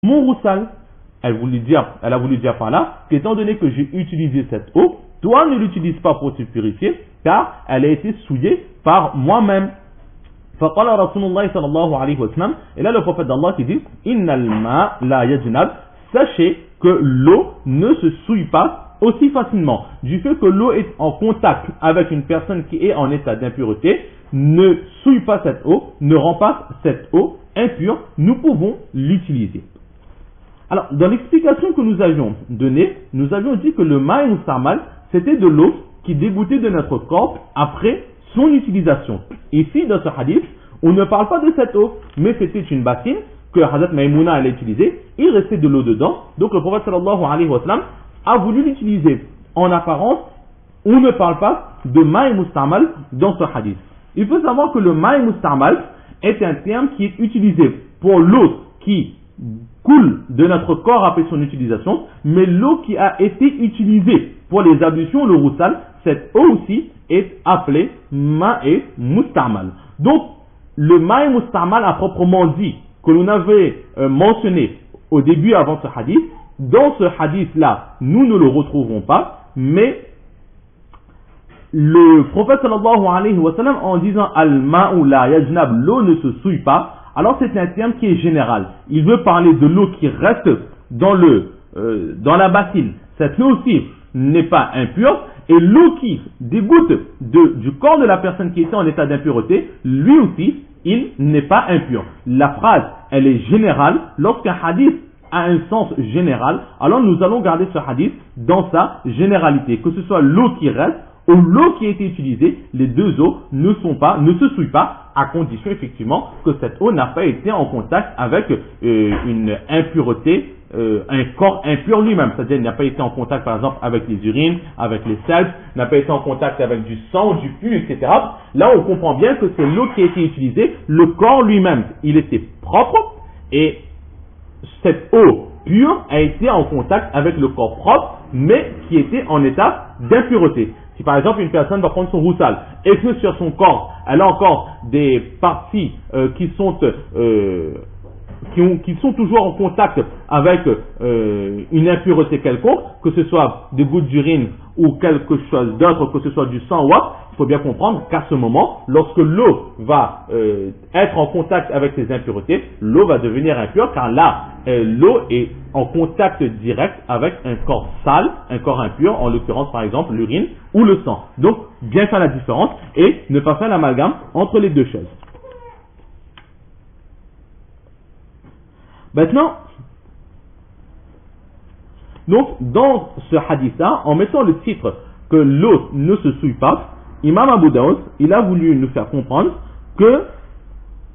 mon roussal. Elle a voulu dire par là qu'étant donné que j'ai utilisé cette eau, toi ne l'utilise pas pour te purifier, car elle a été souillée par moi-même. فقال رسول الله صلى الله عليه وسلم, et là le prophète d'Allah qui dit إن الماء لا يجنب, sachez que l'eau ne se souille pas aussi facilement. Du fait que l'eau est en contact avec une personne qui est en état d'impureté, ne souille pas cette eau, ne rend pas cette eau impure, nous pouvons l'utiliser. Alors, dans l'explication que nous avions donnée, nous avions dit que le ma'i mustamal, c'était de l'eau qui dégoûtait de notre corps après son utilisation. Ici, dans ce hadith, on ne parle pas de cette eau, mais c'était une bassine que Hazrat Maïmouna allait utiliser, il restait de l'eau dedans, donc le prophète sallallahu alayhi wa sallam a voulu l'utiliser. En apparence, on ne parle pas de ma'i mustamal dans ce hadith. Il faut savoir que le ma'i mustamal est un terme qui est utilisé pour l'eau qui coule de notre corps après son utilisation, mais l'eau qui a été utilisée pour les ablutions, le roussal, cette eau aussi est appelée ma'i mustamal. Donc, le ma'i mustamal à proprement dit, que l'on avait mentionné au début avant ce hadith, dans ce hadith-là, nous ne le retrouvons pas, mais le prophète sallallahu alayhi wa sallam, en disant al-ma'u la yajnab, l'eau ne se souille pas, alors c'est un terme qui est général. Il veut parler de l'eau qui reste dans la bassine. Cette eau aussi n'est pas impure, et l'eau qui dégoûte du corps de la personne qui était en état d'impureté, lui aussi, il n'est pas impur. La phrase, elle est générale. Lorsqu'un hadith a un sens général, alors nous allons garder ce hadith dans sa généralité. Que ce soit l'eau qui reste ou l'eau qui a été utilisée, les deux eaux ne se souillent pas, à condition effectivement que cette eau n'a pas été en contact avec une impureté, un corps impur lui-même. C'est-à-dire qu'il n'a pas été en contact par exemple avec les urines, avec les selles, n'a pas été en contact avec du sang, du pus, etc. Là on comprend bien que c'est l'eau qui a été utilisée, le corps lui-même, il était propre, et cette eau pure a été en contact avec le corps propre, mais qui était en état d'impureté. Si par exemple une personne va prendre son roussal et que sur son corps, elle a encore des parties qui sont toujours en contact avec une impureté quelconque, que ce soit des gouttes d'urine ou quelque chose d'autre, que ce soit du sang ou autre, il faut bien comprendre qu'à ce moment, lorsque l'eau va être en contact avec ces impuretés, l'eau va devenir impure, car là, l'eau est en contact direct avec un corps sale, un corps impur, en l'occurrence par exemple l'urine ou le sang. Donc, bien faire la différence et ne pas faire l'amalgame entre les deux choses. Maintenant, donc dans ce hadith-là, en mettant le titre que l'eau ne se souille pas, Imam Abu Daoud, il a voulu nous faire comprendre que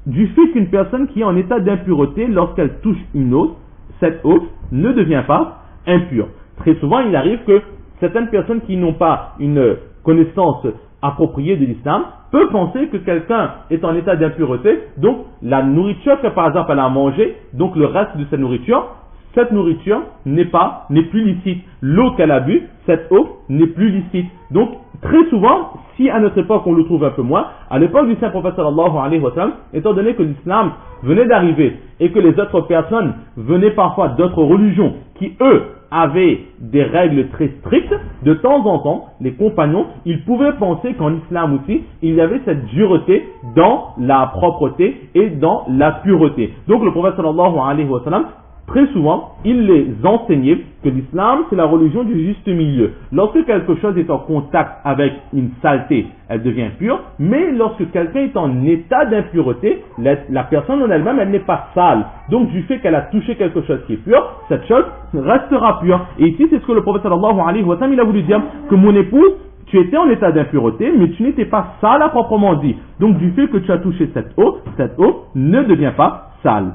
du fait qu'une personne qui est en état d'impureté, lorsqu'elle touche une eau, cette eau ne devient pas impure. Très souvent, il arrive que certaines personnes qui n'ont pas une connaissance appropriée de l'islam peuvent penser que quelqu'un est en état d'impureté, donc la nourriture que par exemple elle a mangée, donc le reste de cette nourriture n'est plus licite. L'eau qu'elle a bu, cette eau n'est plus licite. Donc très souvent, si à notre époque on le trouve un peu moins, à l'époque du saint prophète sallallahu alayhi wa sallam, étant donné que l'islam venait d'arriver et que les autres personnes venaient parfois d'autres religions qui eux avaient des règles très strictes, de temps en temps, les compagnons, ils pouvaient penser qu'en islam aussi, il y avait cette dureté dans la propreté et dans la pureté. Donc le prophète sallallahu alayhi wa sallam, très souvent, il les enseignait que l'islam, c'est la religion du juste milieu. Lorsque quelque chose est en contact avec une saleté, elle devient pure, mais lorsque quelqu'un est en état d'impureté, la personne en elle-même, elle n'est pas sale. Donc, du fait qu'elle a touché quelque chose qui est pur, cette chose restera pure. Et ici, c'est ce que le prophète sallallahu alayhi wa sallam, il a voulu dire, que mon épouse, tu étais en état d'impureté, mais tu n'étais pas sale à proprement dit. Donc, du fait que tu as touché cette eau ne devient pas sale.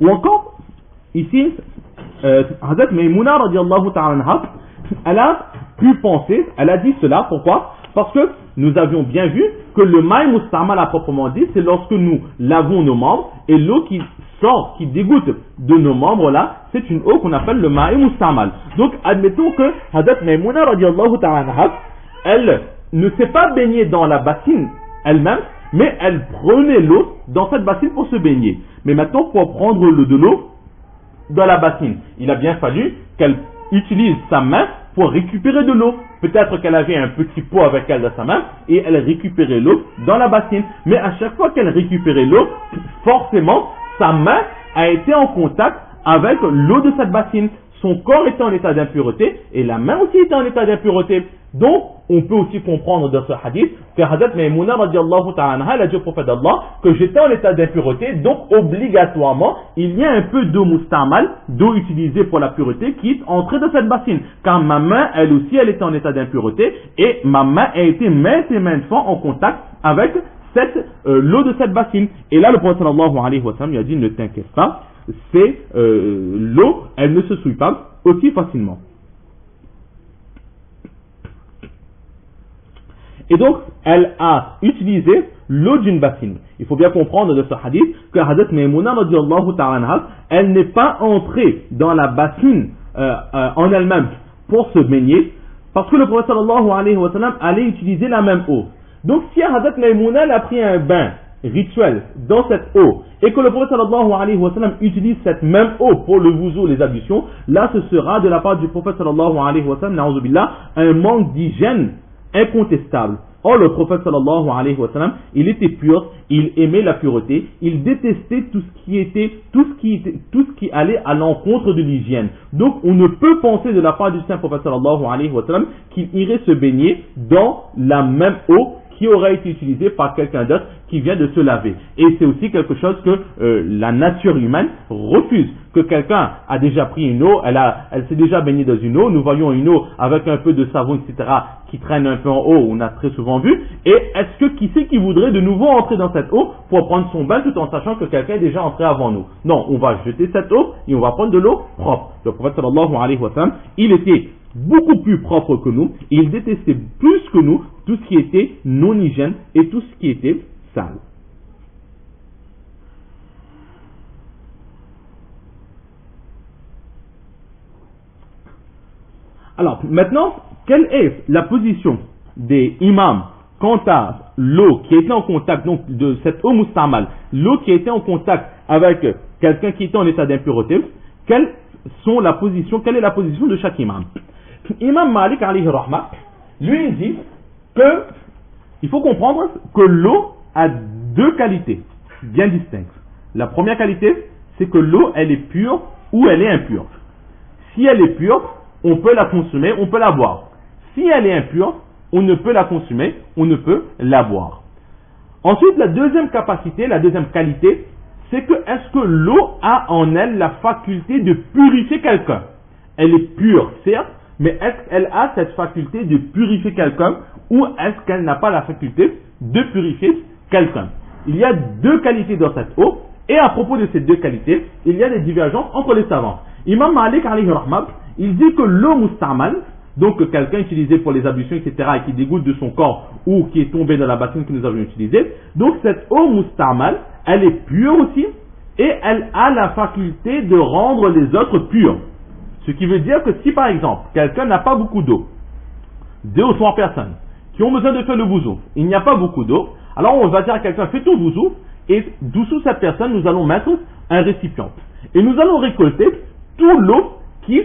Ou encore, ici, Hazrat Maïmouna radiallahu ta'ala anha, elle a pu penser, elle a dit cela, pourquoi? Parce que nous avions bien vu que le ma'i mustamal à proprement dit, c'est lorsque nous lavons nos membres, et l'eau qui sort, qui dégoûte de nos membres là, c'est une eau qu'on appelle le ma'i mustamal. Donc, admettons que Hazrat Maïmouna radiallahu ta'ala anha, elle ne s'est pas baignée dans la bassine elle-même, mais elle prenait l'eau dans cette bassine pour se baigner. Mais maintenant, pour prendre de l'eau dans la bassine, il a bien fallu qu'elle utilise sa main pour récupérer de l'eau. Peut-être qu'elle avait un petit pot avec elle dans sa main et elle récupérait l'eau dans la bassine. Mais à chaque fois qu'elle récupérait l'eau, forcément, sa main a été en contact avec l'eau de cette bassine. Son corps était en état d'impureté et la main aussi était en état d'impureté. Donc, on peut aussi comprendre dans ce hadith que Hazrat Maïmouna radiallahu ta'ala anha, elle a dit au prophète d'Allah que j'étais en état d'impureté, donc obligatoirement, il y a un peu d'eau mustamal, d'eau utilisée pour la pureté, qui est entrée dans cette bassine. Car ma main, elle aussi, elle était en état d'impureté et ma main a été maintes et maintes fois en contact avec l'eau de cette bassine. Et là, le prophète sallallahu alayhi wa sallam, il a dit, ne t'inquiète pas, c'est l'eau, elle ne se souille pas aussi facilement. Et donc, elle a utilisé l'eau d'une bassine. Il faut bien comprendre de ce hadith que Hazrat Maïmouna radiallahu ta'ala anha, elle n'est pas entrée dans la bassine en elle-même pour se baigner, parce que le prophète sallallahu alayhi wa sallam allait utiliser la même eau. Donc, si Hazrat Maïmouna a pris un bain rituel dans cette eau, et que le prophète sallallahu alayhi wa sallam utilise cette même eau pour le wuzu, les ablutions, là ce sera de la part du prophète sallallahu alayhi wa sallam, na'udhu billah, un manque d'hygiène incontestable. Or, le prophète sallallahu alayhi wa sallam, il était pur, il aimait la pureté, il détestait tout ce qui allait à l'encontre de l'hygiène. Donc, on ne peut penser de la part du saint prophète sallallahu alayhi wa sallam qu'il irait se baigner dans la même eau qui aurait été utilisée par quelqu'un d'autre qui vient de se laver. Et c'est aussi quelque chose que la nature humaine refuse. Que quelqu'un a déjà pris une eau, elle s'est déjà baignée dans une eau, nous voyons une eau avec un peu de savon, etc., qui traîne un peu en haut, on a très souvent vu, et est-ce que qui c'est qui voudrait de nouveau entrer dans cette eau pour prendre son bain tout en sachant que quelqu'un est déjà entré avant nous? Non, on va jeter cette eau et on va prendre de l'eau propre. Le prophète sallallahu alayhi wa sallam, il était beaucoup plus propre que nous, et il détestait plus que nous tout ce qui était non-hygiène et tout ce qui était sale. Alors, maintenant, quelle est la position des imams quant à l'eau qui était en contact, donc de cette eau mustamal, l'eau qui était en contact avec quelqu'un qui était en état d'impureté? Quelle est la position de chaque imam? Imam Malik alayhi rahma, lui il dit que il faut comprendre que l'eau a deux qualités bien distinctes. La première qualité, c'est que l'eau elle est pure ou elle est impure. Si elle est pure, on peut la consommer, on peut la boire. Si elle est impure, on ne peut la consommer, on ne peut la boire. Ensuite, la deuxième capacité, la deuxième qualité, c'est que est-ce que l'eau a en elle la faculté de purifier quelqu'un? Elle est pure, certes, mais est-ce qu'elle a cette faculté de purifier quelqu'un ou est-ce qu'elle n'a pas la faculté de purifier quelqu'un? Il y a deux qualités dans cette eau et à propos de ces deux qualités, il y a des divergences entre les savants. Imam Malik alayhi rahmat, il dit que l'eau mustamal, donc que quelqu'un utilisé pour les ablutions, etc., et qui dégoûte de son corps ou qui est tombé dans la bassine que nous avions utilisée, donc cette eau mustamal, elle est pure aussi et elle a la faculté de rendre les autres purs. Ce qui veut dire que si par exemple, quelqu'un n'a pas beaucoup d'eau, 2 ou 3 personnes qui ont besoin de faire le wuzu, il n'y a pas beaucoup d'eau, alors on va dire à quelqu'un, fais ton wuzu, et dessous cette personne, nous allons mettre un récipient. Et nous allons récolter toute l'eau qui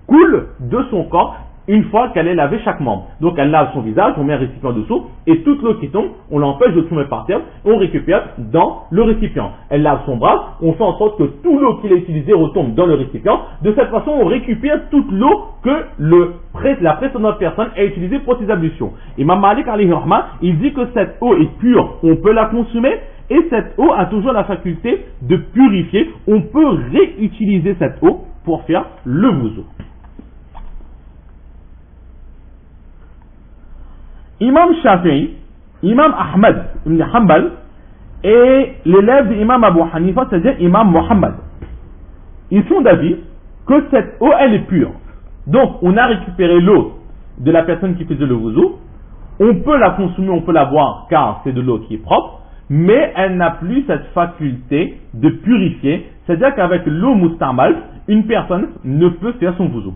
coule de son corps une fois qu'elle est lavée chaque membre. Donc elle lave son visage, on met un récipient dessous, et toute l'eau qui tombe, on l'empêche de tomber par terre, on récupère dans le récipient. Elle lave son bras, on fait en sorte que toute l'eau qu'il a utilisée retombe dans le récipient. De cette façon, on récupère toute l'eau que la précédente personne a utilisée pour ses ablutions. Imam Malik alayhi rahma, il dit que cette eau est pure, on peut la consommer, et cette eau a toujours la faculté de purifier. On peut réutiliser cette eau pour faire le wuzu. Imam Shafi'i, Imam Ahmad ibn Hanbal et l'élève d'Imam Abu Hanifa, c'est-à-dire Imam Muhammad, ils sont d'avis que cette eau elle est pure. Donc on a récupéré l'eau de la personne qui faisait le wuzu, on peut la consommer, on peut la boire car c'est de l'eau qui est propre, mais elle n'a plus cette faculté de purifier, c'est-à-dire qu'avec l'eau mustamal, une personne ne peut faire son wuzu.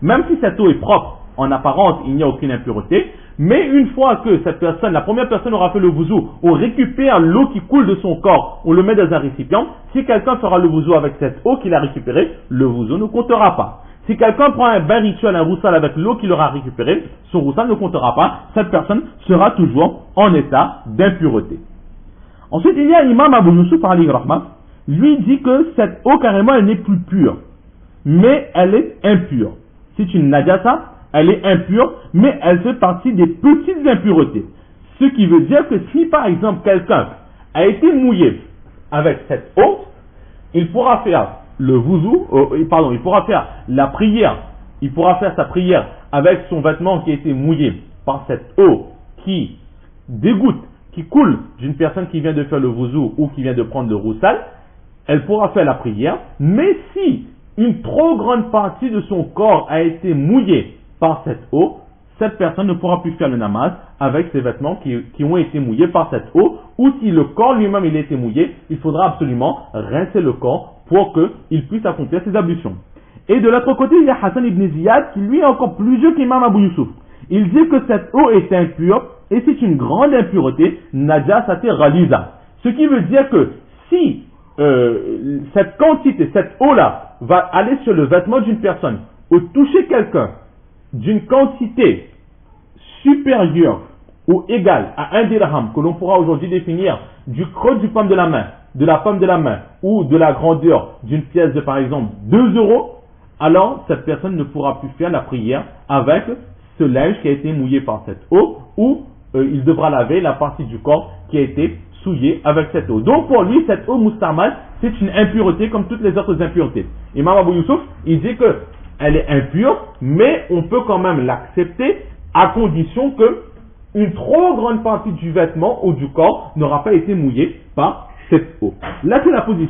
Même si cette eau est propre, en apparence, il n'y a aucune impureté, mais une fois que cette personne, la première personne aura fait le wuzu, on récupère l'eau qui coule de son corps, on le met dans un récipient, si quelqu'un fera le wuzu avec cette eau qu'il a récupérée, le wuzu ne comptera pas. Si quelqu'un prend un bain rituel, un roussal avec l'eau qu'il aura récupérée, son roussal ne comptera pas, cette personne sera toujours en état d'impureté. Ensuite, il y a l'imam Abu Yusuf alayhi rahmah, lui dit que cette eau carrément elle n'est plus pure, mais elle est impure. C'est une najasa, elle est impure, mais elle fait partie des petites impuretés. Ce qui veut dire que si par exemple quelqu'un a été mouillé avec cette eau, il pourra faire le wuzu, il pourra faire la prière, il pourra faire sa prière avec son vêtement qui a été mouillé par cette eau qui dégoûte, qui coule d'une personne qui vient de faire le wuzu ou qui vient de prendre le roussal. Elle pourra faire la prière, mais si une trop grande partie de son corps a été mouillée par cette eau, cette personne ne pourra plus faire le namaz avec ses vêtements qui ont été mouillés par cette eau, ou si le corps lui-même il a été mouillé, il faudra absolument rincer le corps pour qu'il puisse accomplir ses ablutions. Et de l'autre côté, il y a Hassan ibn Ziyad qui lui est encore plus vieux qu'Imam Abu Yusuf. Il dit que cette eau est impure et c'est une grande impureté, najasat ghaliza. Ce qui veut dire que si cette quantité, cette eau-là, va aller sur le vêtement d'une personne ou toucher quelqu'un d'une quantité supérieure ou égale à 1 dirham, que l'on pourra aujourd'hui définir du creux du palme de la main, de la paume de la main, ou de la grandeur d'une pièce de par exemple 2 euros, alors cette personne ne pourra plus faire la prière avec ce linge qui a été mouillé par cette eau, ou il devra laver la partie du corps qui a été souillée avec cette eau. Donc pour lui, cette eau mustamal, c'est une impureté comme toutes les autres impuretés. Imam Abu Yusuf, il dit que elle est impure, mais on peut quand même l'accepter à condition que une trop grande partie du vêtement ou du corps n'aura pas été mouillée par cette eau. Là, c'est la position.